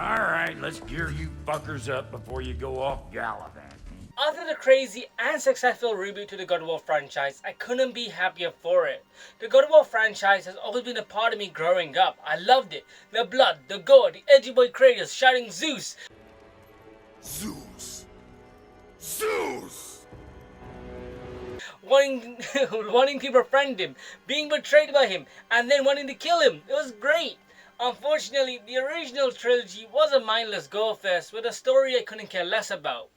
Alright, let's gear you fuckers up before you go off gallivanting. After the crazy and successful reboot to the God of War franchise, I couldn't be happier for it. The God of War franchise has always been a part of me growing up. I loved it. The blood, the gore, the edgy boy Kratos shouting Zeus. Zeus! Zeus! Wanting to befriend him, being betrayed by him, and then wanting to kill him. It was great. Unfortunately, the original trilogy was a mindless gore fest with a story I couldn't care less about.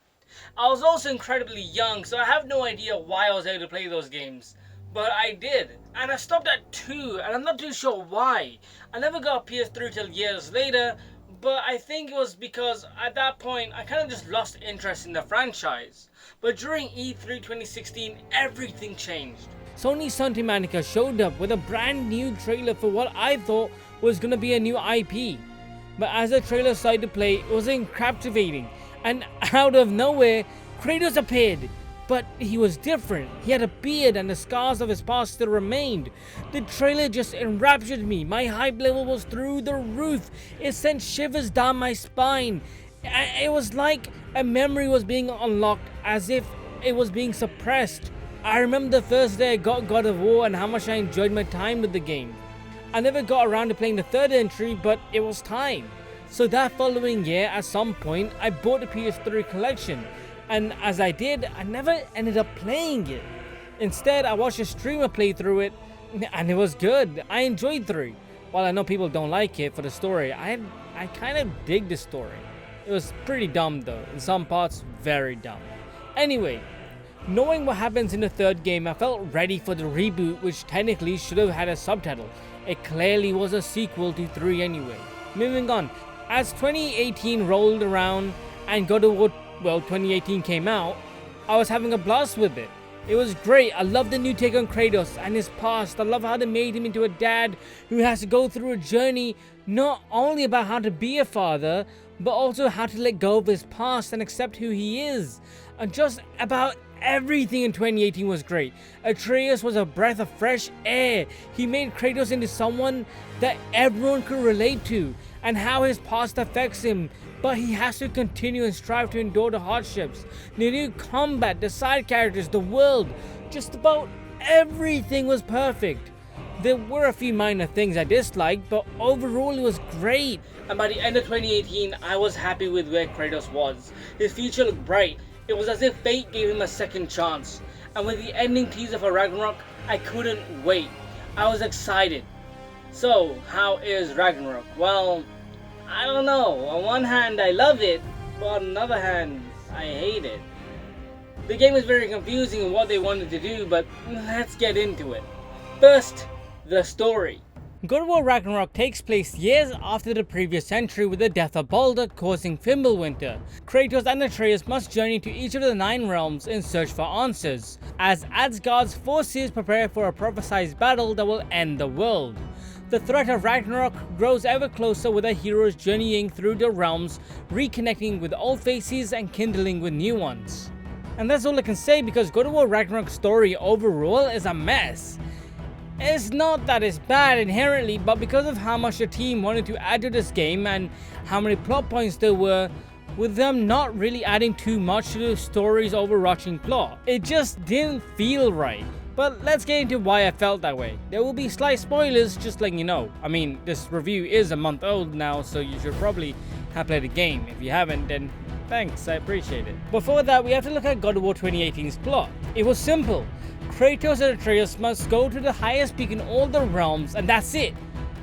I was also incredibly young, so I have no idea why I was able to play those games. But I did, and I stopped at 2, and I'm not too sure why. I never got a PS3 till years later, but I think it was because at that point I kind of just lost interest in the franchise. But during E3 2016, everything changed. Sony Santa Monica showed up with a brand new trailer for what I thought was gonna be a new IP. But as the trailer started to play, it was captivating. And out of nowhere, Kratos appeared. But he was different. He had a beard and the scars of his past still remained. The trailer just enraptured me. My hype level was through the roof. It sent shivers down my spine. It was like a memory was being unlocked as if it was being suppressed. I remember the first day I got God of War and how much I enjoyed my time with the game. I never got around to playing the third entry, but it was time. So that following year, at some point, I bought the PS3 collection, and as I did, I never ended up playing it. Instead, I watched a streamer play through it, and it was good. I enjoyed 3. While I know people don't like it for the story, I kind of dig the story. It was pretty dumb though, in some parts, very dumb. Anyway, knowing what happens in the third game, I felt ready for the reboot, which technically should have had a subtitle. It clearly was a sequel to 3 anyway. Moving on. As 2018 rolled around and God of War 2018 came out, I was having a blast with it. It was great. I love the new take on Kratos and his past. I love how they made him into a dad who has to go through a journey not only about how to be a father, but also how to let go of his past and accept who he is. And just about everything in 2018 was great. Atreus was a breath of fresh air. He made Kratos into someone that everyone could relate to, and how his past affects him, but he has to continue and strive to endure the hardships. The new combat, the side characters, the world, just about everything was perfect. There were a few minor things I disliked, but overall it was great. And by the end of 2018, I was happy with where Kratos was. His future looked bright. It was as if fate gave him a second chance. And with the ending teaser for Ragnarök, I couldn't wait. I was excited. So, how is Ragnarök? Well, I don't know. On one hand, I love it, but on another hand, I hate it. The game is very confusing in what they wanted to do, but let's get into it. First, the story. God of War Ragnarök takes place years after the previous century, with the death of Baldur causing Fimbulwinter. Kratos and Atreus must journey to each of the 9 realms in search for answers, as Asgard's forces prepare for a prophesied battle that will end the world. The threat of Ragnarök grows ever closer, with the heroes journeying through the realms, reconnecting with old faces and kindling with new ones. And that's all I can say, because God of War Ragnarok's story overall is a mess. It's not that it's bad inherently, but because of how much the team wanted to add to this game and how many plot points there were, with them not really adding too much to the story's overarching plot, it just didn't feel right. But let's get into why I felt that way. There will be slight spoilers, just letting you know. I mean, this review is a month old now, so you should probably have played the game. If you haven't, then thanks, I appreciate it. Before that, we have to look at God of War 2018's plot. It was simple. Kratos and Atreus must go to the highest peak in all the realms, and that's it.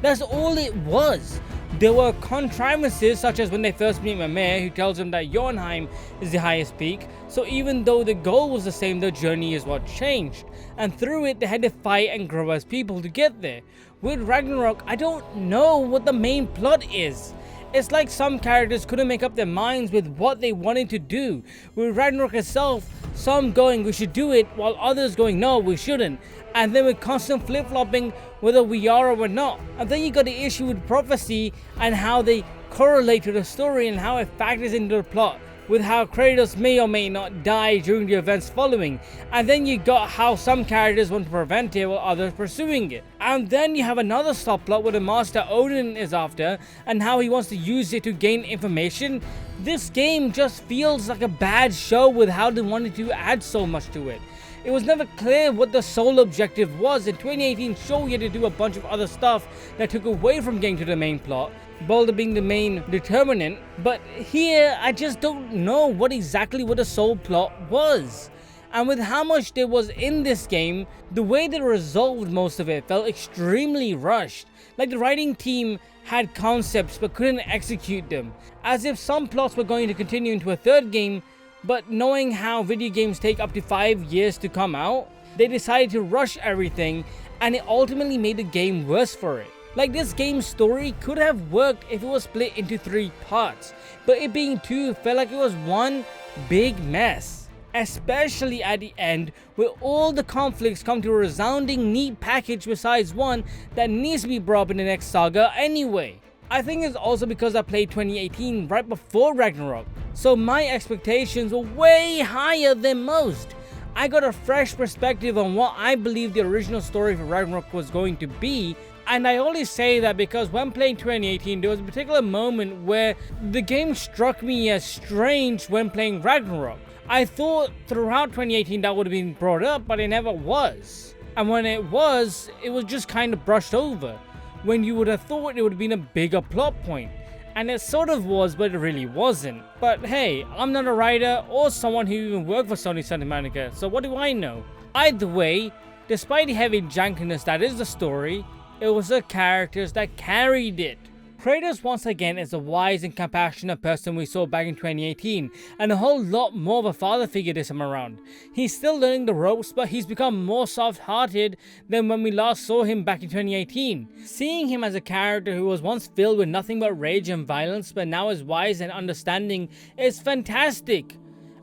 That's all it was. There were contrivances, such as when they first meet Mimir, who tells them that Jotunheim is the highest peak. So even though the goal was the same, the journey is what changed. And through it, they had to fight and grow as people to get there. With Ragnarök, I don't know what the main plot is. It's like some characters couldn't make up their minds with what they wanted to do. With Ragnarök itself, some going we should do it, while others going no we shouldn't. And then with constant flip-flopping whether we are or we're not. And then you got the issue with prophecy and how they correlate to the story and how it factors into the plot. with how Kratos may or may not die during the events following, and then you got how some characters want to prevent it while others pursuing it. And then you have another subplot where the master Odin is after and how he wants to use it to gain information. This game just feels like a bad show with how they wanted to add so much to it. It was never clear what the sole objective was. In 2018, sure, you had to do a bunch of other stuff that took away from getting to the main plot, Boulder being the main determinant, but here I just don't know what the sole plot was. And with how much there was in this game, the way they resolved most of it felt extremely rushed. Like the writing team had concepts but couldn't execute them, as if some plots were going to continue into a third game, but knowing how video games take up to 5 years to come out, they decided to rush everything, and it ultimately made the game worse for it. Like, this game's story could have worked if it was split into 3 parts, but it being 2 felt like it was one big mess. Especially at the end, where all the conflicts come to a resounding neat package besides one that needs to be brought up in the next saga anyway. I think it's also because I played 2018 right before Ragnarök, so my expectations were way higher than most. I got a fresh perspective on what I believe the original story for Ragnarök was going to be, and I only say that because when playing 2018 there was a particular moment where the game struck me as strange when playing Ragnarök. I thought throughout 2018 that would have been brought up, but it never was. And when it was just kind of brushed over, when you would have thought it would have been a bigger plot point. And it sort of was, but it really wasn't. But hey, I'm not a writer or someone who even worked for Sony Santa Monica, so what do I know? Either way, despite the heavy jankiness that is the story, it was the characters that carried it. Kratos once again is the wise and compassionate person we saw back in 2018, and a whole lot more of a father figure this time around. He's still learning the ropes, but he's become more soft-hearted than when we last saw him back in 2018. Seeing him as a character who was once filled with nothing but rage and violence, but now is wise and understanding, is fantastic.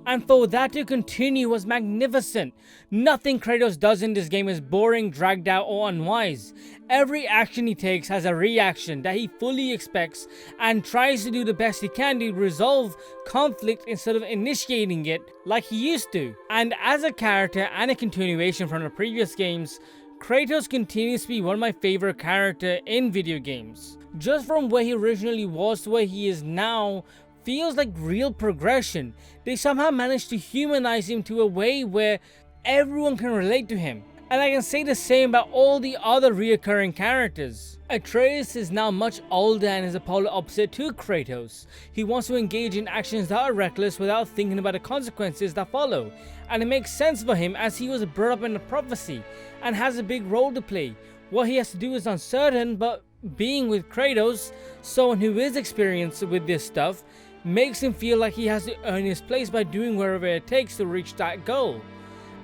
And for that to continue was magnificent. Nothing Kratos does in this game is boring, dragged out, or unwise. Every action he takes has a reaction that he fully expects and tries to do the best he can to resolve conflict instead of initiating it like he used to. And as a character and a continuation from the previous games, Kratos continues to be one of my favorite characters in video games. Just from where he originally was to where he is now, feels like real progression. They somehow managed to humanize him to a way where everyone can relate to him. And I can say the same about all the other reoccurring characters. Atreus is now much older and is a polar opposite to Kratos. He wants to engage in actions that are reckless without thinking about the consequences that follow. And it makes sense for him as he was brought up in the prophecy and has a big role to play. What he has to do is uncertain, but being with Kratos, someone who is experienced with this stuff, makes him feel like he has to earn his place by doing whatever it takes to reach that goal.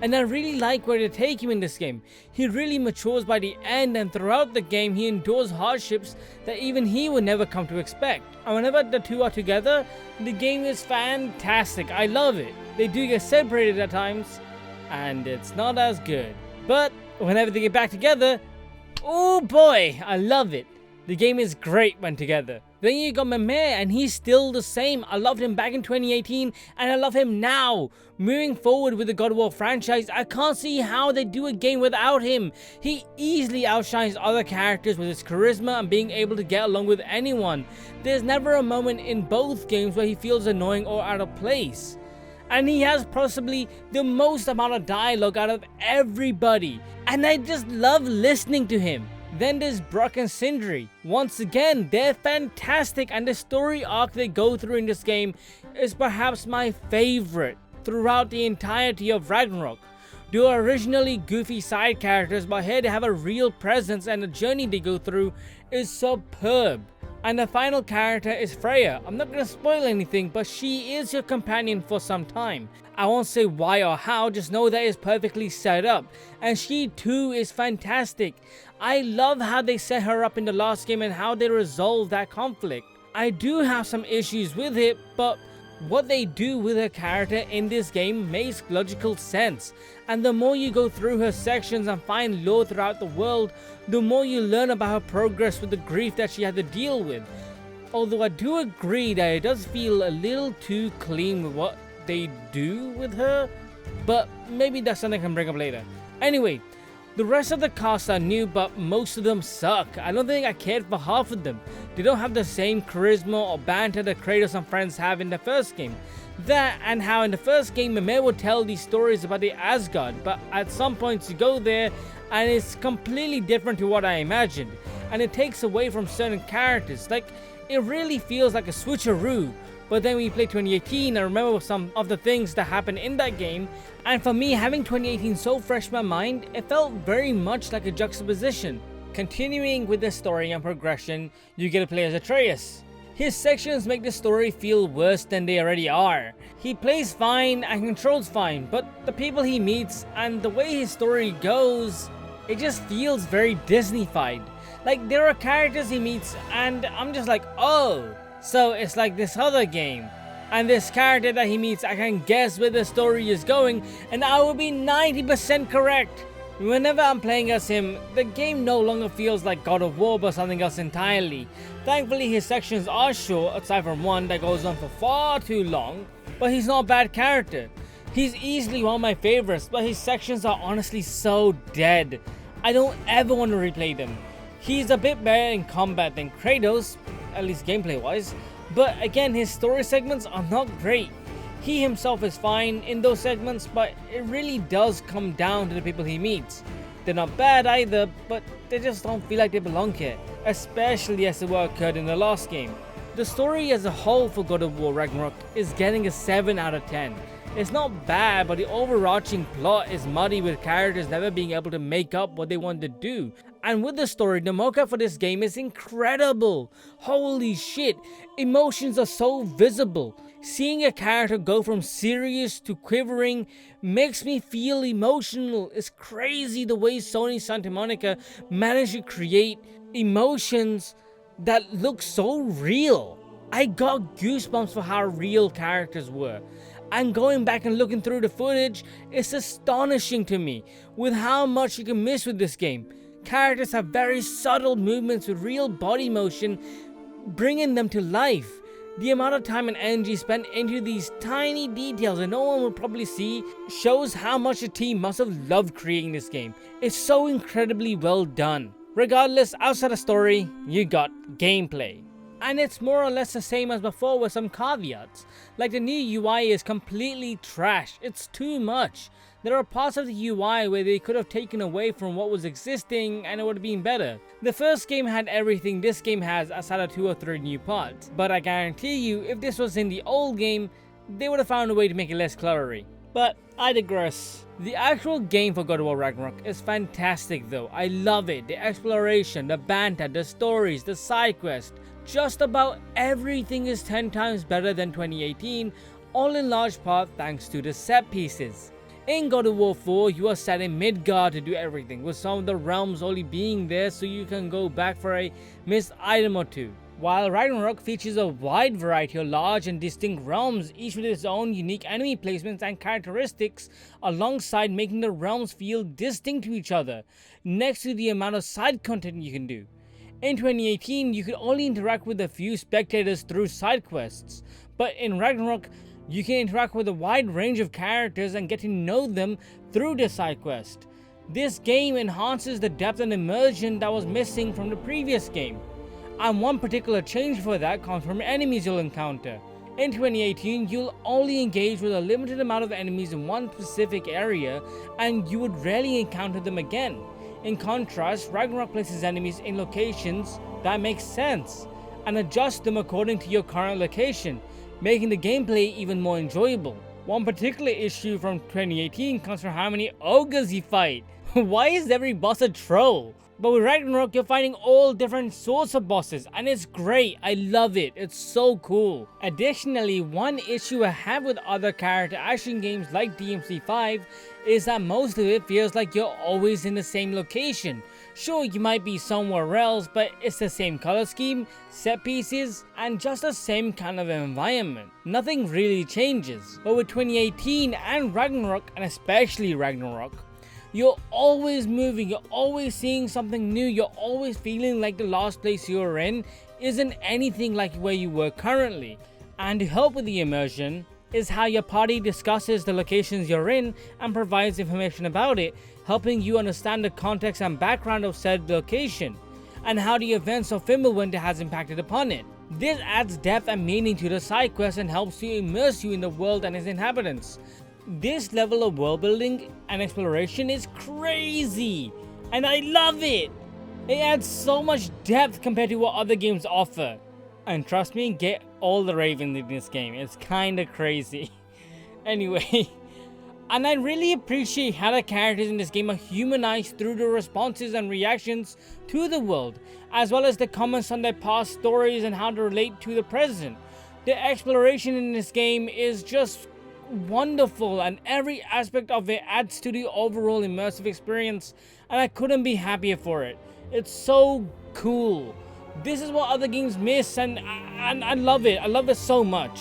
And I really like where they take him in this game. He really matures by the end, and throughout the game he endures hardships that even he would never come to expect. And whenever the two are together, the game is fantastic. I love it. They do get separated at times, and it's not as good. But whenever they get back together, oh boy, I love it. The game is great when together. Then you got Mimir, and he's still the same. I loved him back in 2018 and I love him now. Moving forward with the God of War franchise, I can't see how they do a game without him. He easily outshines other characters with his charisma and being able to get along with anyone. There's never a moment in both games where he feels annoying or out of place. And he has possibly the most amount of dialogue out of everybody. And I just love listening to him. Then there's Brock and Sindri. Once again, they're fantastic, and the story arc they go through in this game is perhaps my favorite throughout the entirety of Ragnarök. They are originally goofy side characters, but here they have a real presence, and the journey they go through is superb. And the final character is Freya. I'm not going to spoil anything, but she is your companion for some time. I won't say why or how, just know that it's perfectly set up. And she too is fantastic. I love how they set her up in the last game and how they resolve that conflict. I do have some issues with it, but what they do with her character in this game makes logical sense. And the more you go through her sections and find lore throughout the world, the more you learn about her progress with the grief that she had to deal with. Although I do agree that it does feel a little too clean with what they do with her, but maybe that's something I can bring up later. Anyway, the rest of the cast are new, but most of them suck. I don't think I cared for half of them. They don't have the same charisma or banter that Kratos and friends have in the first game. That and how in the first game Mimir would tell these stories about the Asgard, but at some points you go there and it's completely different to what I imagined. And it takes away from certain characters. Like, it really feels like a switcheroo. But then when you play 2018, I remember some of the things that happened in that game, and for me, having 2018 so fresh in my mind, it felt very much like a juxtaposition. Continuing with the story and progression, you get to play as Atreus. His sections make the story feel worse than they already are. He plays fine and controls fine, but the people he meets and the way his story goes, it just feels very Disney-fied. Like, there are characters he meets and I'm just like, oh, so it's like this other game. And this character that he meets, I can guess where the story is going and I will be 90% correct. Whenever I'm playing as him, the game no longer feels like God of War but something else entirely. Thankfully his sections are short, aside from one that goes on for far too long, but he's not a bad character. He's easily one of my favorites, but his sections are honestly so dead. I don't ever want to replay them. He's a bit better in combat than Kratos, at least gameplay wise, but again his story segments are not great. He himself is fine in those segments, but it really does come down to the people he meets. They're not bad either, but they just don't feel like they belong here, especially as what occurred in the last game. The story as a whole for God of War Ragnarok is getting a 7 out of 10. It's not bad, but the overarching plot is muddy with characters never being able to make up what they want to do. And with the story, the mocap for this game is incredible. Holy shit, emotions are so visible. Seeing a character go from serious to quivering makes me feel emotional. It's crazy the way Sony Santa Monica managed to create emotions that look so real. I got goosebumps for how real characters were. And going back and looking through the footage, it's astonishing to me with how much you can miss with this game. Characters have very subtle movements with real body motion, bringing them to life. The amount of time and energy spent into these tiny details that no one will probably see shows how much the team must have loved creating this game. It's so incredibly well done. Regardless, outside of story, you got gameplay. And it's more or less the same as before with some caveats. Like, the new UI is completely trash. It's too much. There are parts of the UI where they could have taken away from what was existing and it would have been better. The first game had everything this game has outside of 2 or 3 new parts. But I guarantee you, if this was in the old game, they would have found a way to make it less cluttery. But I digress. The actual game for God of War Ragnarok is fantastic though. I love it. The exploration, the banter, the stories, the side quest. Just about everything is 10 times better than 2018, all in large part thanks to the set pieces. In God of War 4, you are set in Midgard to do everything, with some of the realms only being there so you can go back for a missed item or two. While Ragnarok features a wide variety of large and distinct realms, each with its own unique enemy placements and characteristics, alongside making the realms feel distinct to each other, next to the amount of side content you can do. In 2018, you could only interact with a few spectators through side quests, but in Ragnarok, you can interact with a wide range of characters and get to know them through the side quest. This game enhances the depth and immersion that was missing from the previous game. And one particular change for that comes from enemies you'll encounter. In 2018, you'll only engage with a limited amount of enemies in one specific area, and you would rarely encounter them again. In contrast, Ragnarok places enemies in locations that make sense, and adjusts them according to your current location, making the gameplay even more enjoyable. One particular issue from 2018 comes from how many ogres you fight. Why is every boss a troll? But with Ragnarok, you're fighting all different sorts of bosses, and it's great. I love it. It's so cool. Additionally, one issue I have with other character action games like DMC5 is that most of it feels like you're always in the same location. Sure, you might be somewhere else, but it's the same color scheme, set pieces, and just the same kind of environment. Nothing really changes. But with 2018 and Ragnarok, and especially Ragnarok, you're always moving, you're always seeing something new, you're always feeling like the last place you were in isn't anything like where you were currently. And to help with the immersion is how your party discusses the locations you're in and provides information about it, helping you understand the context and background of said location, and how the events of Fimbulwinter has impacted upon it. This adds depth and meaning to the side quest and helps to immerse you in the world and its inhabitants. This level of world building and exploration is crazy, and I love it! It adds so much depth compared to what other games offer. And trust me, get all the ravens in this game, it's kinda crazy. Anyway, and I really appreciate how the characters in this game are humanized through the responses and reactions to the world, as well as the comments on their past stories and how they relate to the present. The exploration in this game is just wonderful, and every aspect of it adds to the overall immersive experience, and I couldn't be happier for it. It's so cool. This is what other games miss, and I love it. I love it so much.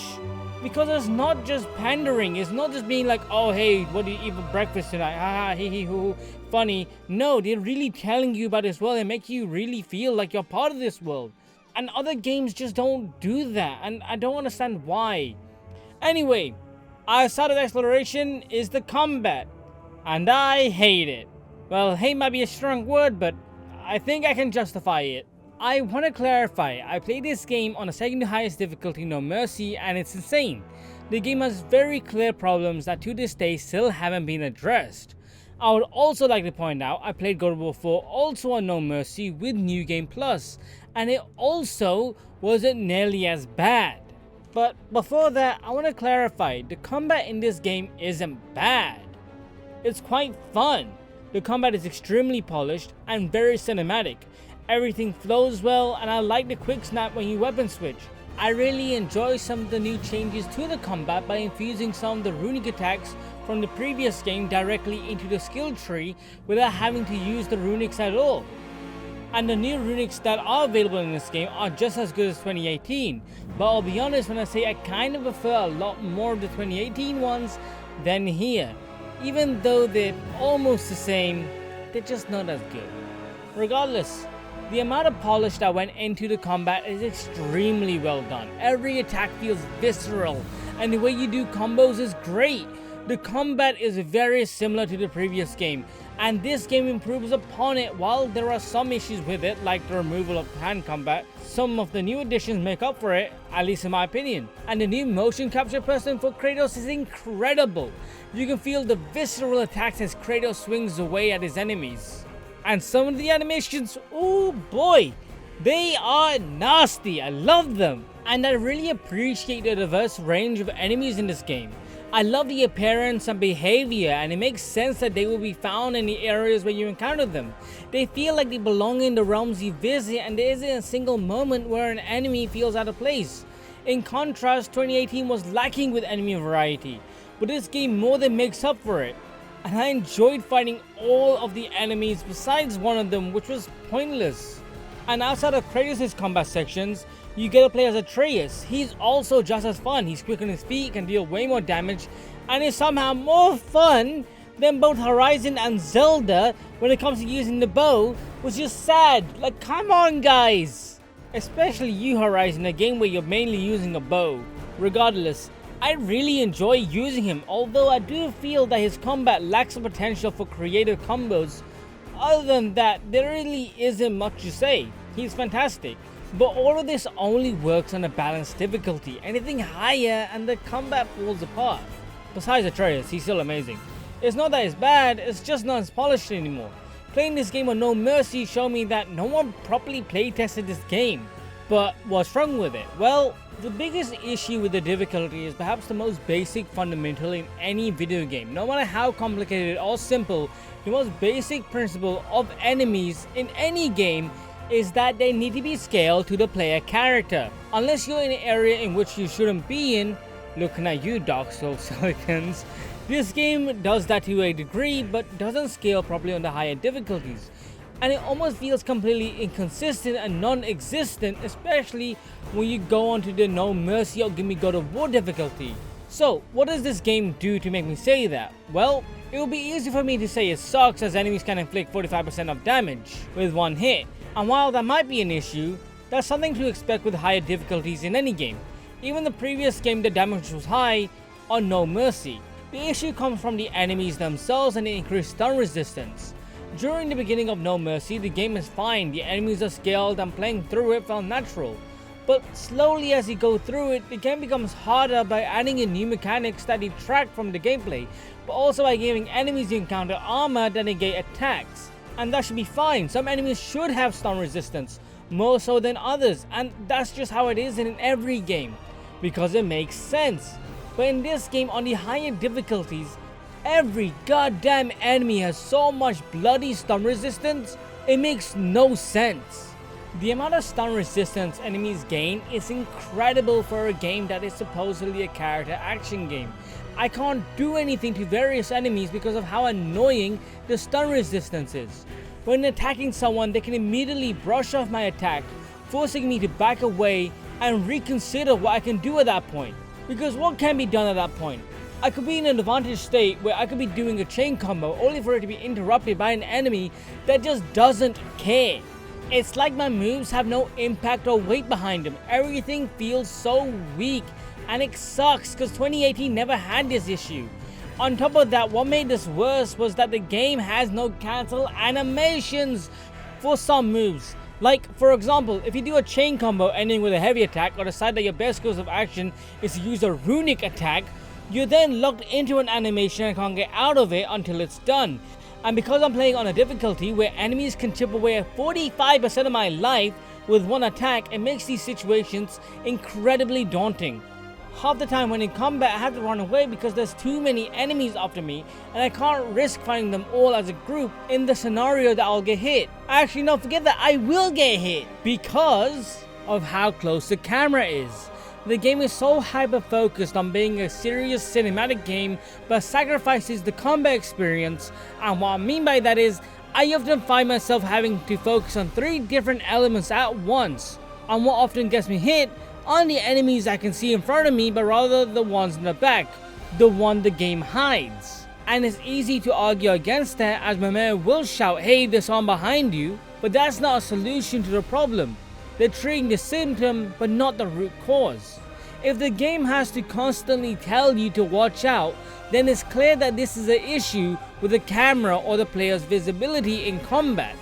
Because it's not just pandering, it's not just being like, oh hey, what do you eat for breakfast tonight? Haha, hee hee hoo, funny. No, they're really telling you about this world and make you really feel like you're part of this world. And other games just don't do that, and I don't understand why. Anyway, outside of exploration is the combat, and I hate it. Well, hate might be a strong word, but I think I can justify it. I want to clarify, I played this game on the second highest difficulty, No Mercy, and it's insane. The game has very clear problems that to this day still haven't been addressed. I would also like to point out, I played God of War 4 also on No Mercy with New Game Plus, and it also wasn't nearly as bad. But before that, I want to clarify, the combat in this game isn't bad. It's quite fun. The combat is extremely polished and very cinematic. Everything flows well, and I like the quick snap when you weapon switch. I really enjoy some of the new changes to the combat by infusing some of the runic attacks from the previous game directly into the skill tree without having to use the runics at all. And the new runics that are available in this game are just as good as 2018, but I'll be honest when I say I kind of prefer a lot more of the 2018 ones than here. Even though they're almost the same, they're just not as good. Regardless, the amount of polish that went into the combat is extremely well done. Every attack feels visceral, and the way you do combos is great. The combat is very similar to the previous game, and this game improves upon it. While there are some issues with it, like the removal of hand combat, some of the new additions make up for it, at least in my opinion. And the new motion capture person for Kratos is incredible. You can feel the visceral attacks as Kratos swings away at his enemies. And some of the animations, oh boy, they are nasty. I love them. And I really appreciate the diverse range of enemies in this game. I love the appearance and behavior, and it makes sense that they will be found in the areas where you encounter them. They feel like they belong in the realms you visit, and there isn't a single moment where an enemy feels out of place. In contrast, 2018 was lacking with enemy variety, but this game more than makes up for it. And I enjoyed fighting all of the enemies besides one of them, which was pointless. And outside of Kratos' combat sections, you get to play as Atreus. He's also just as fun. He's quick on his feet, can deal way more damage, and is somehow more fun than both Horizon and Zelda when it comes to using the bow, which is sad. Like, come on guys! Especially you, Horizon, a game where you're mainly using a bow. Regardless, I really enjoy using him, although I do feel that his combat lacks the potential for creative combos. Other than that, there really isn't much to say. He's fantastic. But all of this only works on a balanced difficulty. Anything higher and the combat falls apart. Besides Atreus, he's still amazing. It's not that it's bad, it's just not as polished anymore. Playing this game on No Mercy showed me that no one properly playtested this game. But what's wrong with it? Well, the biggest issue with the difficulty is perhaps the most basic fundamental in any video game. No matter how complicated or simple, the most basic principle of enemies in any game is that they need to be scaled to the player character. Unless you're in an area in which you shouldn't be in, looking at you Dark Souls Silicons, this game does that to a degree but doesn't scale properly on the higher difficulties. And it almost feels completely inconsistent and non-existent, especially when you go onto the No Mercy or Gimme God of War difficulty. So, what does this game do to make me say that? Well, it will be easy for me to say it sucks, as enemies can inflict 45% of damage with one hit. And while that might be an issue, That's something to expect with higher difficulties in any game. Even the previous game the damage was high on No Mercy. The issue comes from the enemies themselves and the increased stun resistance. During the beginning of No Mercy, the game is fine, the enemies are scaled and playing through it felt natural. But slowly as you go through it, the game becomes harder by adding in new mechanics that detract from the gameplay, but also by giving enemies you encounter armor that negate attacks. And that should be fine, some enemies should have stun resistance, more so than others, and that's just how it is in every game, because it makes sense. But in this game, on the higher difficulties, every goddamn enemy has so much bloody stun resistance, it makes no sense. The amount of stun resistance enemies gain is incredible for a game that is supposedly a character action game. I can't do anything to various enemies because of how annoying the stun resistance is. When attacking someone, they can immediately brush off my attack, forcing me to back away and reconsider what I can do at that point. Because what can be done at that point? I could be in an advantage state where I could be doing a chain combo only for it to be interrupted by an enemy that just doesn't care. It's like my moves have no impact or weight behind them. Everything feels so weak, and it sucks because 2018 never had this issue. On top of that, what made this worse was that the game has no cancel animations for some moves. Like, for example, if you do a chain combo ending with a heavy attack or decide that your best course of action is to use a runic attack, you're then locked into an animation and can't get out of it until it's done. And because I'm playing on a difficulty where enemies can chip away 45% of my life with one attack, it makes these situations incredibly daunting. Half the time when in combat I have to run away because there's too many enemies after me and I can't risk finding them all as a group in the scenario that I'll get hit. Actually, no, forget that, I will get hit because of how close the camera is. The game is so hyper-focused on being a serious cinematic game but sacrifices the combat experience, and what I mean by that is I often find myself having to focus on 3 different elements at once, and what often gets me hit aren't the enemies I can see in front of me but rather the ones in the back, the one the game hides. And it's easy to argue against that as my man will shout, "Hey, there's someone behind you," but that's not a solution to the problem. They're treating the symptom but not the root cause. If the game has to constantly tell you to watch out, then it's clear that this is an issue with the camera or the player's visibility in combat.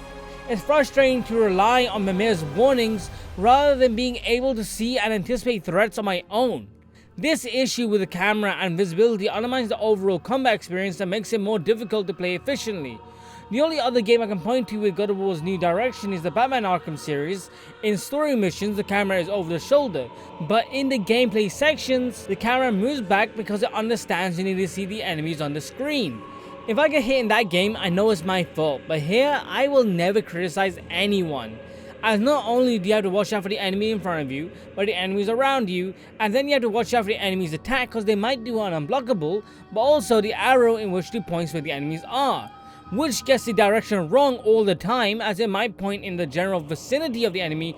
It's frustrating to rely on Mimir's warnings rather than being able to see and anticipate threats on my own. This issue with the camera and visibility undermines the overall combat experience and makes it more difficult to play efficiently. The only other game I can point to with God of War's new direction is the Batman Arkham series. In story missions, the camera is over the shoulder, but in the gameplay sections, the camera moves back because it understands you need to see the enemies on the screen. If I get hit in that game, I know it's my fault, but here, I will never criticize anyone. As not only do you have to watch out for the enemy in front of you, but the enemies around you, and then you have to watch out for the enemy's attack because they might do an unblockable, but also the arrow in which it points where the enemies are, which gets the direction wrong all the time as it might point in the general vicinity of the enemy,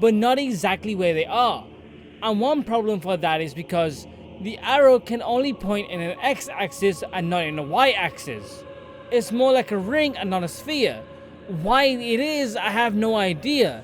but not exactly where they are. And one problem for that is because the arrow can only point in an x-axis and not in a y-axis. It's more like a ring and not a sphere. Why it is, I have no idea.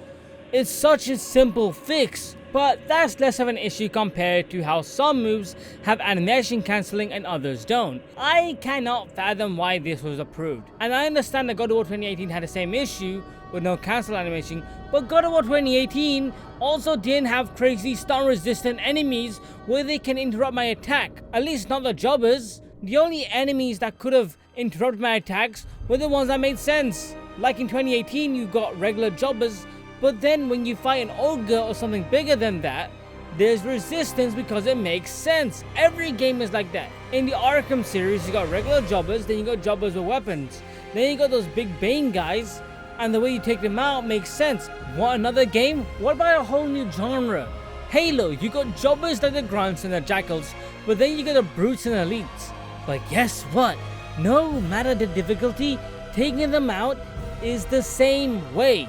It's such a simple fix, but that's less of an issue compared to how some moves have animation cancelling and others don't. I cannot fathom why this was approved. And I understand that God of War 2018 had the same issue with no cancel animation, but God of War 2018 also didn't have crazy stun resistant enemies where they can interrupt my attack, at least not the jobbers. The only enemies that could have interrupted my attacks were the ones that made sense. Like in 2018 you got regular jobbers, but then when you fight an ogre or something bigger than that, there's resistance because it makes sense. Every game is like that. In the Arkham series you got regular jobbers, then you got jobbers with weapons, then you got those big Bane guys, and the way you take them out makes sense. Want another game? What about a whole new genre? Halo, you got jobbers like the grunts and the jackals, but then you got the brutes and elites. But guess what? No matter the difficulty, taking them out is the same way.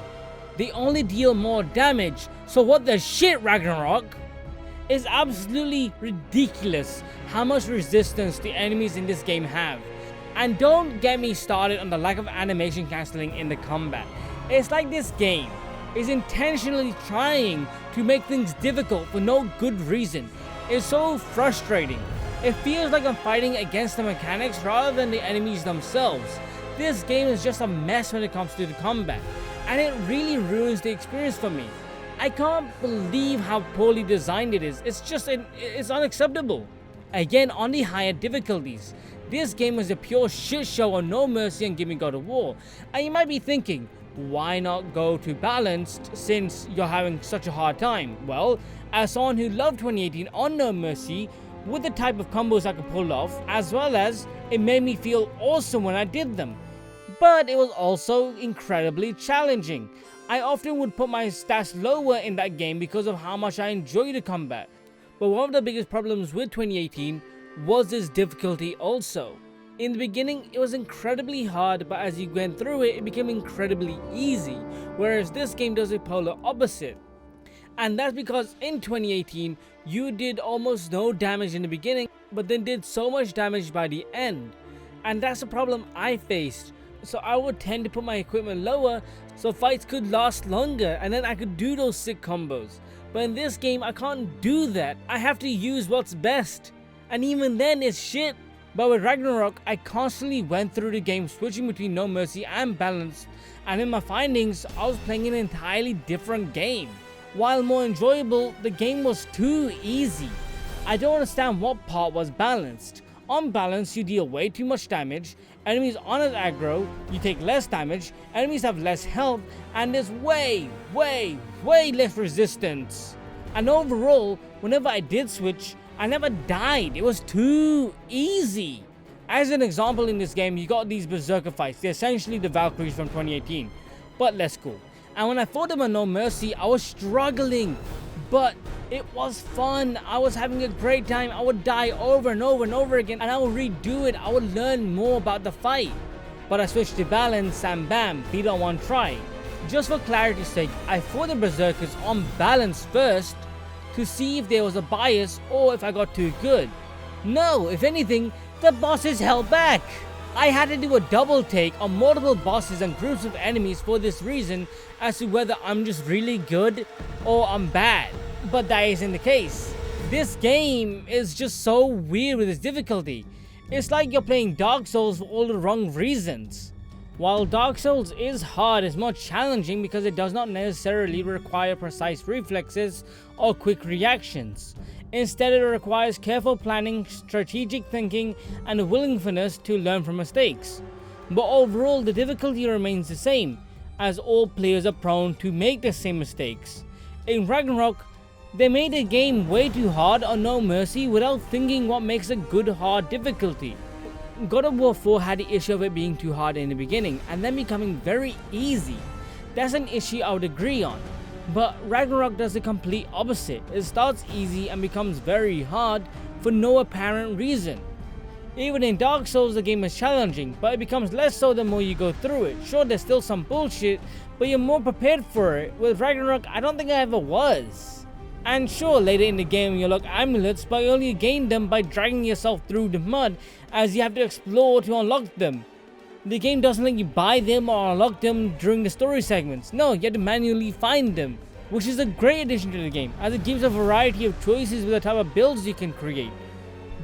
They only deal more damage. So what the shit, Ragnarök? It's absolutely ridiculous how much resistance the enemies in this game have. And don't get me started on the lack of animation cancelling in the combat. It's like this game is intentionally trying to make things difficult for no good reason. It's so frustrating. It feels like I'm fighting against the mechanics rather than the enemies themselves. This game is just a mess when it comes to the combat, and it really ruins the experience for me. I can't believe how poorly designed it is. It's unacceptable. Again, on the higher difficulties, this game is a pure shit show on No Mercy and Give Me God of War. And you might be thinking, why not go to balanced since you're having such a hard time? Well, as someone who loved 2018 on No Mercy, with the type of combos I could pull off, as well as it made me feel awesome when I did them. But it was also incredibly challenging. I often would put my stats lower in that game because of how much I enjoy the combat. But one of the biggest problems with 2018 was its difficulty also. In the beginning, it was incredibly hard, but as you went through it, it became incredibly easy, whereas this game does the polar opposite. And that's because in 2018, you did almost no damage in the beginning, but then did so much damage by the end. And that's a problem I faced. So I would tend to put my equipment lower so fights could last longer and then I could do those sick combos. But in this game, I can't do that. I have to use what's best. And even then, it's shit. But with Ragnarök, I constantly went through the game switching between No Mercy and Balanced. And in my findings, I was playing an entirely different game. While more enjoyable, the game was too easy. I don't understand what part was balanced. On balance, you deal way too much damage, enemies aren't as aggro, you take less damage, enemies have less health, and there's way less resistance. And overall, whenever I did switch, I never died. It was too easy. As an example, in this game, you got these berserker fights. They're essentially the Valkyries from 2018, but less cool. And when I fought them on No Mercy, I was struggling, but it was fun. I was having a great time. I would die over and over and over again, and I would redo it. I would learn more about the fight. But I switched to balance and bam, beat on one try. Just for clarity's sake, I fought the berserkers on balance first to see if there was a bias or if I got too good. No, if anything, the bosses held back. I had to do a double take on multiple bosses and groups of enemies for this reason as to whether I'm just really good or I'm bad. But that isn't the case. This game is just so weird with its difficulty. It's like you're playing Dark Souls for all the wrong reasons. While Dark Souls is hard, it's more challenging because it does not necessarily require precise reflexes or quick reactions. Instead, it requires careful planning, strategic thinking, and a willingness to learn from mistakes. But overall, the difficulty remains the same, as all players are prone to make the same mistakes. In Ragnarök, they made the game way too hard on No Mercy without thinking what makes a good hard difficulty. God of War 4 had the issue of it being too hard in the beginning and then becoming very easy. That's an issue I would agree on. But Ragnarök does the complete opposite. It starts easy and becomes very hard for no apparent reason. Even in Dark Souls, the game is challenging, but it becomes less so the more you go through it. Sure, there's still some bullshit, but you're more prepared for it. With Ragnarök, I don't think I ever was. And sure, later in the game you unlock amulets, but you only gain them by dragging yourself through the mud, as you have to explore to unlock them. The game doesn't let you buy them or unlock them during the story segments. No, you have to manually find them, which is a great addition to the game, as it gives a variety of choices with the type of builds you can create.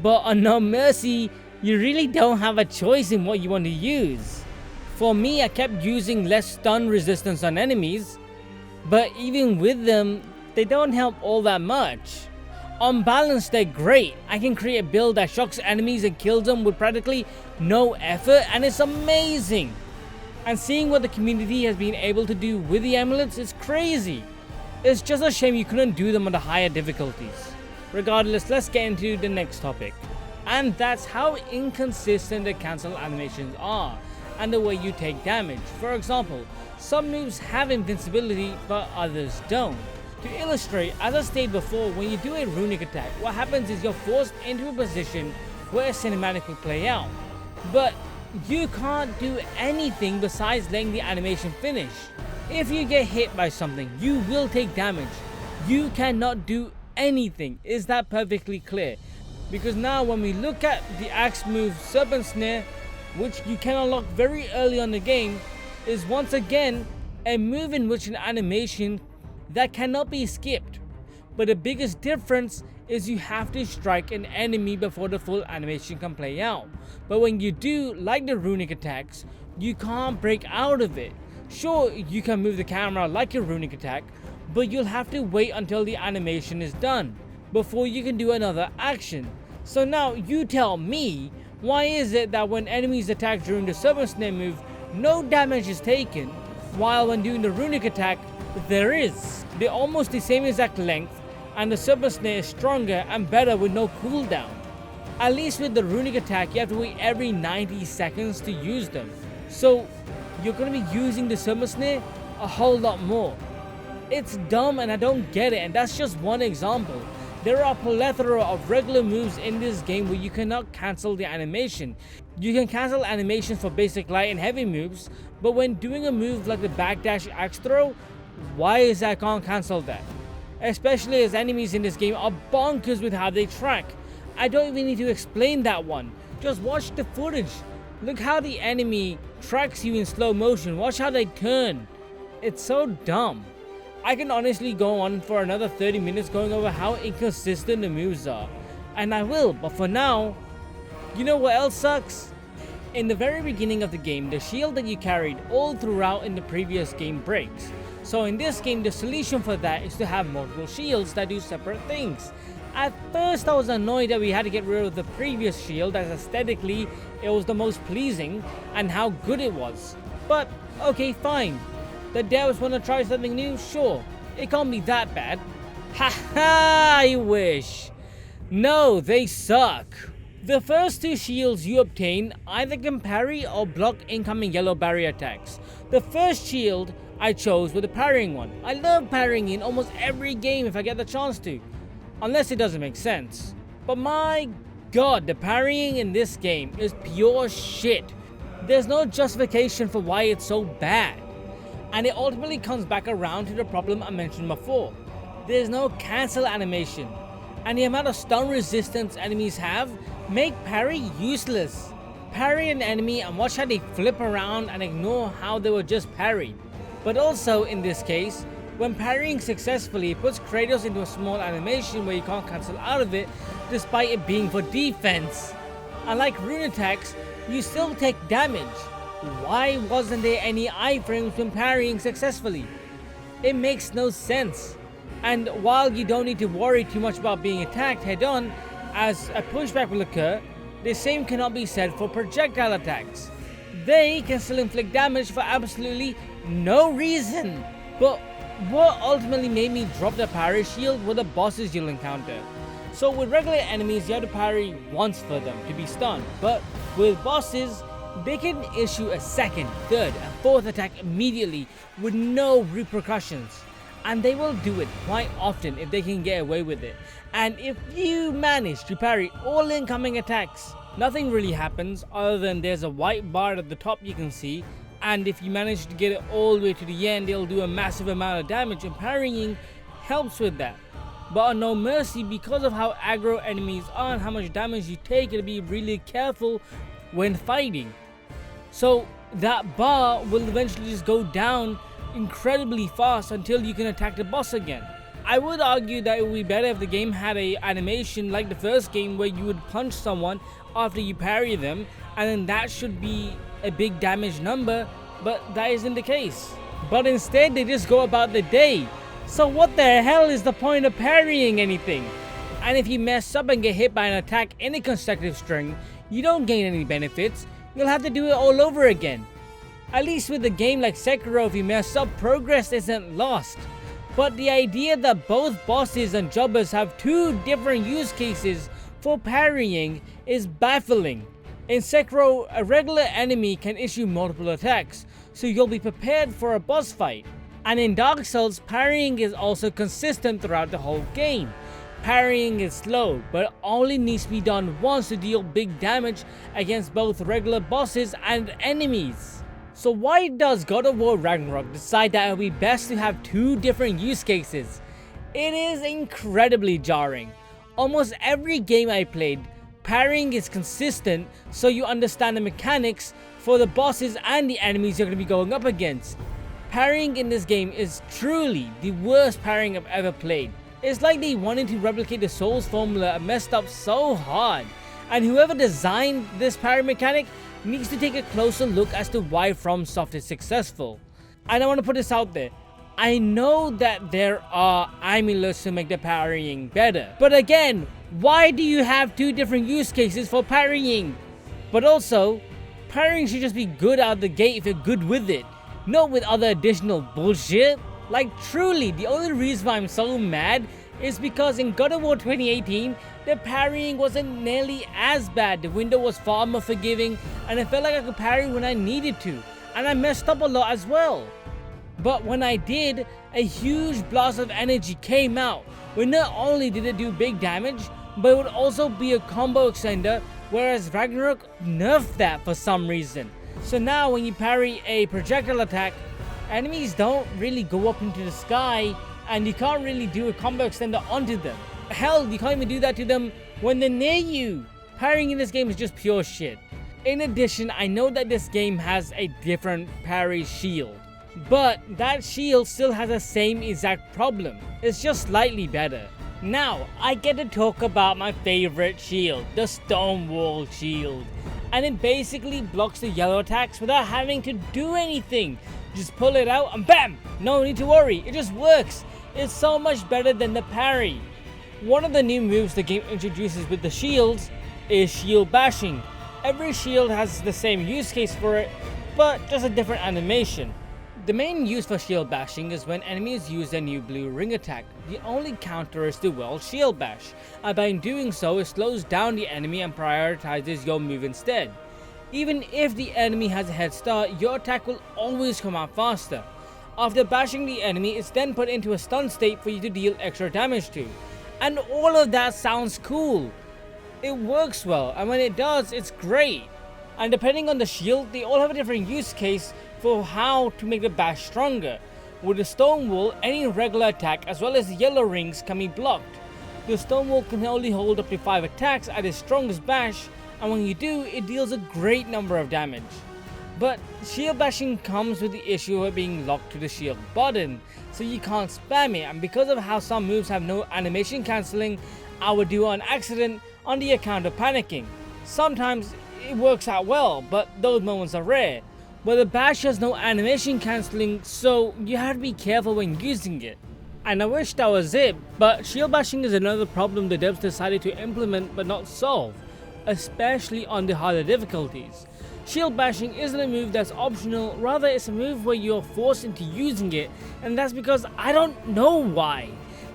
But on No Mercy, you really don't have a choice in what you want to use. For me, I kept using less stun resistance on enemies, but even with them, they don't help all that much. On balance, they're great. I can create a build that shocks enemies and kills them with practically no effort, and it's amazing. And seeing what the community has been able to do with the amulets is crazy. It's just a shame you couldn't do them on the higher difficulties. Regardless, let's get into the next topic. And that's how inconsistent the cancel animations are, and the way you take damage. For example, some moves have invincibility, but others don't. To illustrate, as I stated before, when you do a runic attack, what happens is you're forced into a position where a cinematic will play out. But you can't do anything besides letting the animation finish. If you get hit by something, you will take damage. You cannot do anything. Is that perfectly clear? Because now when we look at the axe move Serpent Snare, which you can unlock very early on the game, is once again a move in which an animation that cannot be skipped. But the biggest difference is you have to strike an enemy before the full animation can play out. But when you do, like the runic attacks, you can't break out of it. Sure, you can move the camera like a runic attack, but you'll have to wait until the animation is done before you can do another action. So now you tell me, why is it that when enemies attack during the Super Snare move, no damage is taken, while when doing the runic attack, there is? They're almost the same exact length, and the Super Snare is stronger and better with no cooldown. At least with the runic attack, you have to wait every 90 seconds to use them. So you're going to be using the Super Snare a whole lot more. It's dumb and I don't get it, and that's just one example. There are a plethora of regular moves in this game where you cannot cancel the animation. You can cancel animations for basic light and heavy moves, but when doing a move like the backdash axe throw, why is that I can't cancel that? Especially as enemies in this game are bonkers with how they track. I don't even need to explain that one. Just watch the footage. Look how the enemy tracks you in slow motion. Watch how they turn. It's so dumb. I can honestly go on for another 30 minutes going over how inconsistent the moves are. And I will, but for now, you know what else sucks? In the very beginning of the game, the shield that you carried all throughout in the previous game breaks. So in this game, the solution for that is to have multiple shields that do separate things. At first I was annoyed that we had to get rid of the previous shield, as aesthetically it was the most pleasing and how good it was. But okay, fine. The devs want to try something new? Sure. It can't be that bad. Haha, I wish. No, they suck. The first two shields you obtain either can parry or block incoming yellow barrier attacks. The first shield I chose was the parrying one. I love parrying in almost every game if I get the chance to. Unless it doesn't make sense. But my god, the parrying in this game is pure shit. There's no justification for why it's so bad. And it ultimately comes back around to the problem I mentioned before. There's no cancel animation. And the amount of stun resistance enemies have make parry useless. Parry an enemy and watch how they flip around and ignore how they were just parried. But also in this case, when parrying successfully, it puts Kratos into a small animation where you can't cancel out of it despite it being for defense. Unlike rune attacks, you still take damage. Why wasn't there any iframes when parrying successfully? It makes no sense. And while you don't need to worry too much about being attacked head on, as a pushback will occur, the same cannot be said for projectile attacks. They can still inflict damage for absolutely no reason. But what ultimately made me drop the parry shield were the bosses you'll encounter. So with regular enemies, you have to parry once for them to be stunned. But with bosses, they can issue a second, third, and fourth attack immediately with no repercussions. And they will do it quite often if they can get away with it. And if you manage to parry all incoming attacks, nothing really happens other than there's a white bar at the top you can see. And if you manage to get it all the way to the end, it'll do a massive amount of damage, and parrying helps with that. But on No Mercy, because of how aggro enemies are and how much damage you take, you'll be really careful when fighting. So that bar will eventually just go down incredibly fast until you can attack the boss again. I would argue that it would be better if the game had a animation like the first game where you would punch someone after you parry them, and then that should be a big damage number, but that isn't the case. But instead they just go about the day. So what the hell is the point of parrying anything? And if you mess up and get hit by an attack in a consecutive string, you don't gain any benefits. You'll have to do it all over again. At least with a game like Sekiro, if you mess up, progress isn't lost. But the idea that both bosses and jobbers have two different use cases for parrying is baffling. In Sekiro, a regular enemy can issue multiple attacks, so you'll be prepared for a boss fight. And in Dark Souls, parrying is also consistent throughout the whole game. Parrying is slow, but only needs to be done once to deal big damage against both regular bosses and enemies. So why does God of War Ragnarok decide that it would be best to have two different use cases? It is incredibly jarring. Almost every game I played, parrying is consistent, so you understand the mechanics for the bosses and the enemies you're going to be going up against. Parrying in this game is truly the worst parrying I've ever played. It's like they wanted to replicate the Souls formula and messed up so hard. And whoever designed this parry mechanic needs to take a closer look as to why FromSoft is successful. And I want to put this out there. I know that there are amulets to make the parrying better. But again, why do you have two different use cases for parrying? But also, parrying should just be good out of the gate if you're good with it, not with other additional bullshit. Like truly, the only reason why I'm so mad is because in God of War 2018, the parrying wasn't nearly as bad. The window was far more forgiving and I felt like I could parry when I needed to. And I messed up a lot as well. But when I did, a huge blast of energy came out, where not only did it do big damage, but it would also be a combo extender, whereas Ragnarök nerfed that for some reason. So now when you parry a projectile attack, enemies don't really go up into the sky, and you can't really do a combo extender onto them. Hell, you can't even do that to them when they're near you. Parrying in this game is just pure shit. In addition, I know that this game has a different parry shield, but that shield still has the same exact problem. It's just slightly better. Now, I get to talk about my favorite shield, the Stonewall shield. And it basically blocks the yellow attacks without having to do anything. Just pull it out and bam! No need to worry, it just works. It's so much better than the parry. One of the new moves the game introduces with the shields is shield bashing. Every shield has the same use case for it, but just a different animation. The main use for shield bashing is when enemies use their new blue ring attack. The only counter is the well shield bash, and by doing so it slows down the enemy and prioritizes your move instead. Even if the enemy has a head start, your attack will always come out faster. After bashing the enemy, it's then put into a stun state for you to deal extra damage to. And all of that sounds cool. It works well, and when it does, it's great. And depending on the shield, they all have a different use case for how to make the bash stronger. With the Stonewall, any regular attack as well as the yellow rings can be blocked. The Stonewall can only hold up to 5 attacks at its strongest bash, and when you do, it deals a great number of damage. But shield bashing comes with the issue of it being locked to the shield button, so you can't spam it, and because of how some moves have no animation cancelling, I would do it on accident on the account of panicking. Sometimes it works out well, but those moments are rare. But the bash has no animation cancelling, so you have to be careful when using it. And I wish that was it, but shield bashing is another problem the devs decided to implement but not solve, especially on the harder difficulties. Shield bashing isn't a move that's optional, rather it's a move where you're forced into using it, and that's because I don't know why.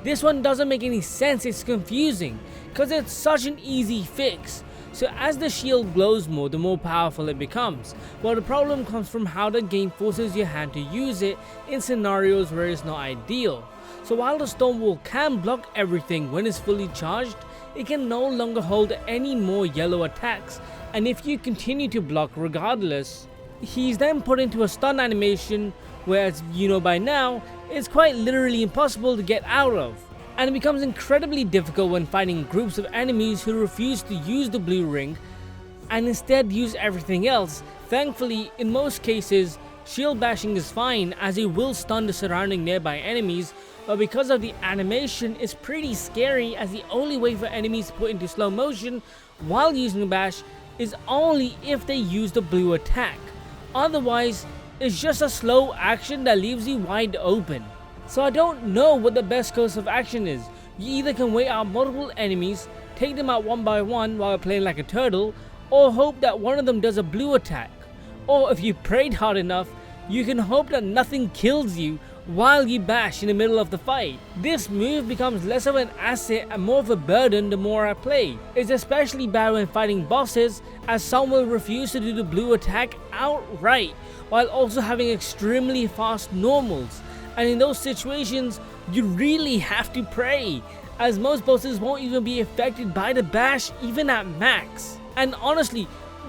This one doesn't make any sense, it's confusing, because it's such an easy fix. So as the shield glows more, the more powerful it becomes. But the problem comes from how the game forces your hand to use it in scenarios where it's not ideal. So while the Stonewall can block everything when it's fully charged, it can no longer hold any more yellow attacks, and if you continue to block regardless, he's then put into a stun animation where, as you know by now, it's quite literally impossible to get out of. And it becomes incredibly difficult when fighting groups of enemies who refuse to use the blue ring and instead use everything else. Thankfully, in most cases, shield bashing is fine as it will stun the surrounding nearby enemies, but because of the animation, it's pretty scary as the only way for enemies to put into slow motion while using the bash is only if they use the blue attack. Otherwise, it's just a slow action that leaves you wide open. So I don't know what the best course of action is. You either can wait out multiple enemies, take them out one by one while playing like a turtle, or hope that one of them does a blue attack. Or if you prayed hard enough, you can hope that nothing kills you while you bash in the middle of the fight. This move becomes less of an asset and more of a burden the more I play. It's especially bad when fighting bosses, as some will refuse to do the blue attack outright, while also having extremely fast normals. And in those situations, you really have to pray, as most bosses won't even be affected by the bash even at max. And honestly,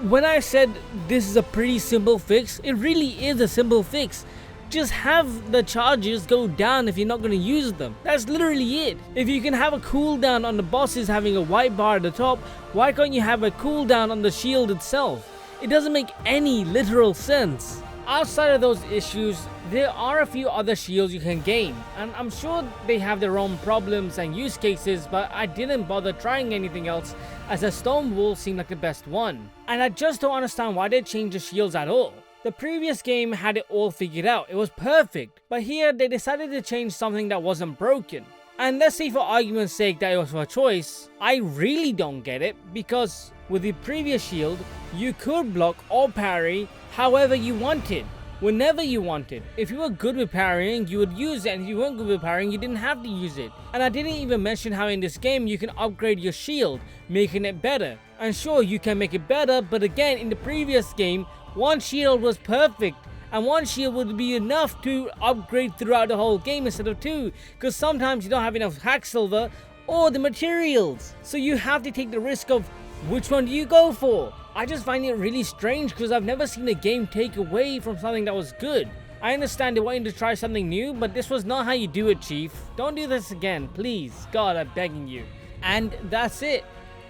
when I said this is a pretty simple fix, it really is a simple fix. Just have the charges go down if you're not going to use them. That's literally it. If you can have a cooldown on the bosses having a white bar at the top, why can't you have a cooldown on the shield itself? It doesn't make any literal sense. Outside of those issues, there are a few other shields you can gain, and I'm sure they have their own problems and use cases, but I didn't bother trying anything else as a stone wool seemed like the best one. And I just don't understand why they changed the shields at all. The previous game had it all figured out, it was perfect, but here they decided to change something that wasn't broken. And let's say for argument's sake that it was for a choice, I really don't get it, because with the previous shield, you could block or parry however you wanted, whenever you wanted. If you were good with parrying, you would use it, and if you weren't good with parrying, you didn't have to use it. And I didn't even mention how in this game you can upgrade your shield, making it better. And sure, you can make it better, but again, in the previous game, one shield was perfect. And one shield would be enough to upgrade throughout the whole game instead of two, because sometimes you don't have enough hack silver or the materials. So you have to take the risk of which one do you go for. I just find it really strange because I've never seen a game take away from something that was good. I understand they wanted to try something new, but this was not how you do it, Chief. Don't do this again, please. God, I'm begging you. And that's it.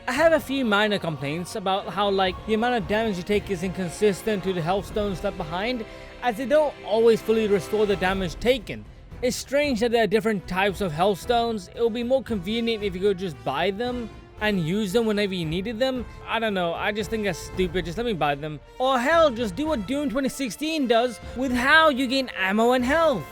I have a few minor complaints about how the amount of damage you take is inconsistent to the health stones left behind, as they don't always fully restore the damage taken. It's strange that there are different types of health stones. It would be more convenient if you could just buy them and use them whenever you needed them. I don't know, I just think that's stupid, just let me buy them. Or hell, just do what Doom 2016 does with how you gain ammo and health.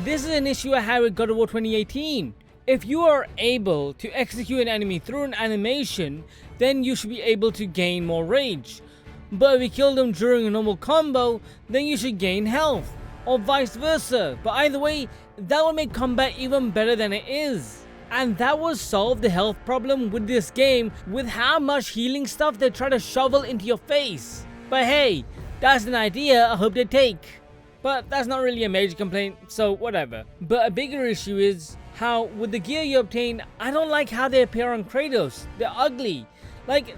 This is an issue I had with God of War 2018. If you are able to execute an enemy through an animation, then you should be able to gain more rage. But if you kill them during a normal combo, then you should gain health, or vice versa. But either way, that would make combat even better than it is. And that would solve the health problem with this game, with how much healing stuff they try to shovel into your face. But hey, that's an idea I hope they take. But that's not really a major complaint, so whatever. But a bigger issue is how with the gear you obtain, I don't like how they appear on Kratos. They're ugly.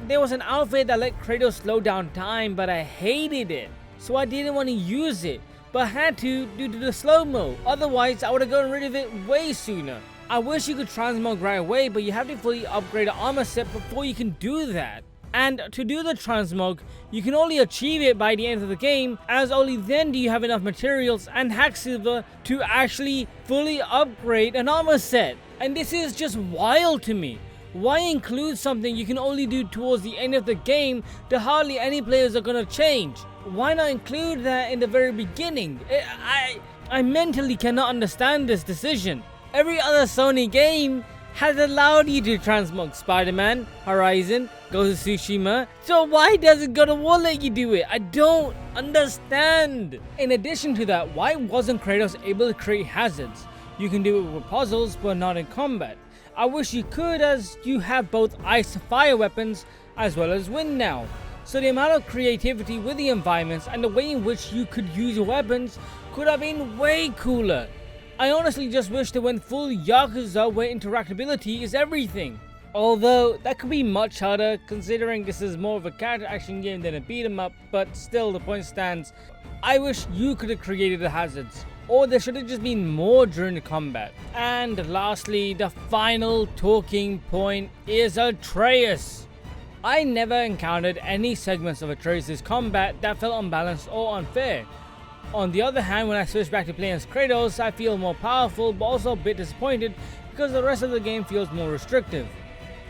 There was an outfit that let Kratos slow down time, but I hated it. So I didn't want to use it, but had to due to the slow-mo. Otherwise, I would have gotten rid of it way sooner. I wish you could transmog right away, but you have to fully upgrade an armor set before you can do that. And to do the transmog, you can only achieve it by the end of the game, as only then do you have enough materials and hack silver to actually fully upgrade an armor set. And this is just wild to me. Why include something you can only do towards the end of the game that hardly any players are gonna change? Why not include that in the very beginning? I mentally cannot understand this decision. Every other Sony game has allowed you to transmog Spider-Man, Horizon, Ghost of Tsushima, so why doesn't God of War let you do it? I don't understand. In addition to that, why wasn't Kratos able to create hazards? You can do it with puzzles, but not in combat. I wish you could, as you have both ice fire weapons as well as wind now. So the amount of creativity with the environments and the way in which you could use your weapons could have been way cooler. I honestly just wish they went full Yakuza where interactability is everything. Although that could be much harder considering this is more of a character action game than a beat 'em up, but still the point stands. I wish you could have created the hazards, or there should have just been more during the combat. And lastly, the final talking point is Atreus. I never encountered any segments of Atreus' combat that felt unbalanced or unfair. On the other hand, when I switch back to playing as Kratos, I feel more powerful, but also a bit disappointed because the rest of the game feels more restrictive.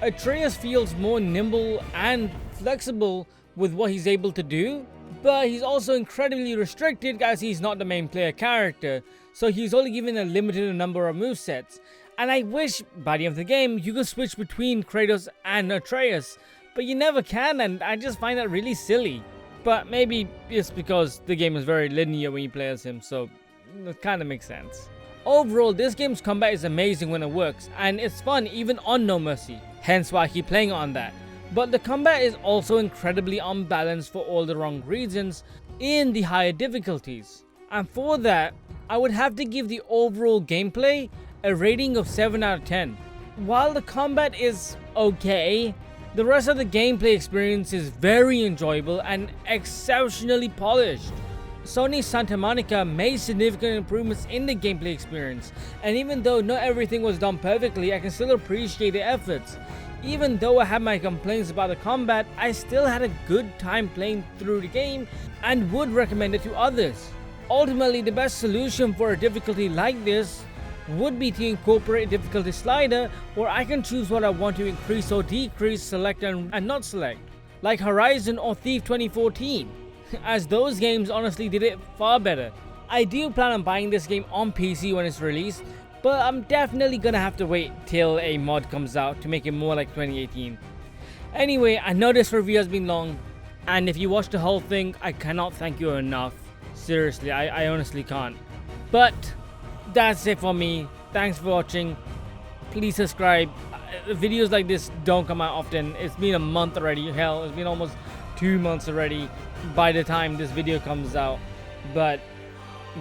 Atreus feels more nimble and flexible with what he's able to do, but he's also incredibly restricted as he's not the main player character, so he's only given a limited number of movesets. And I wish by the end of the game you could switch between Kratos and Atreus, but you never can, and I just find that really silly. But maybe it's because the game is very linear when you play as him, so it kind of makes sense. Overall, this game's combat is amazing when it works, and it's fun even on No Mercy, hence why I keep playing on that. But the combat is also incredibly unbalanced for all the wrong reasons in the higher difficulties. And for that, I would have to give the overall gameplay a rating of 7 out of 10. While the combat is okay, the rest of the gameplay experience is very enjoyable and exceptionally polished. Sony Santa Monica made significant improvements in the gameplay experience, and even though not everything was done perfectly, I can still appreciate the efforts. Even though I had my complaints about the combat, I still had a good time playing through the game and would recommend it to others. Ultimately, the best solution for a difficulty like this would be to incorporate a difficulty slider where I can choose what I want to increase or decrease, select and not select, like Horizon or Thief 2014, as those games honestly did it far better. I do plan on buying this game on PC when it's released, but I'm definitely gonna have to wait till a mod comes out to make it more like 2018. Anyway, I know this review has been long, and if you watched the whole thing, I cannot thank you enough. Seriously, I honestly can't. But that's it for me. Thanks for watching. Please subscribe. Videos like this don't come out often. It's been a month already. Hell, it's been almost 2 months already by the time this video comes out. But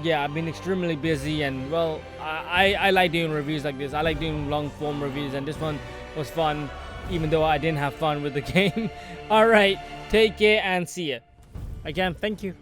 yeah, I've been extremely busy, and well, I like doing reviews like this. I like doing long form reviews, and this one was fun, even though I didn't have fun with the game. Alright, take care and see ya. Again, thank you.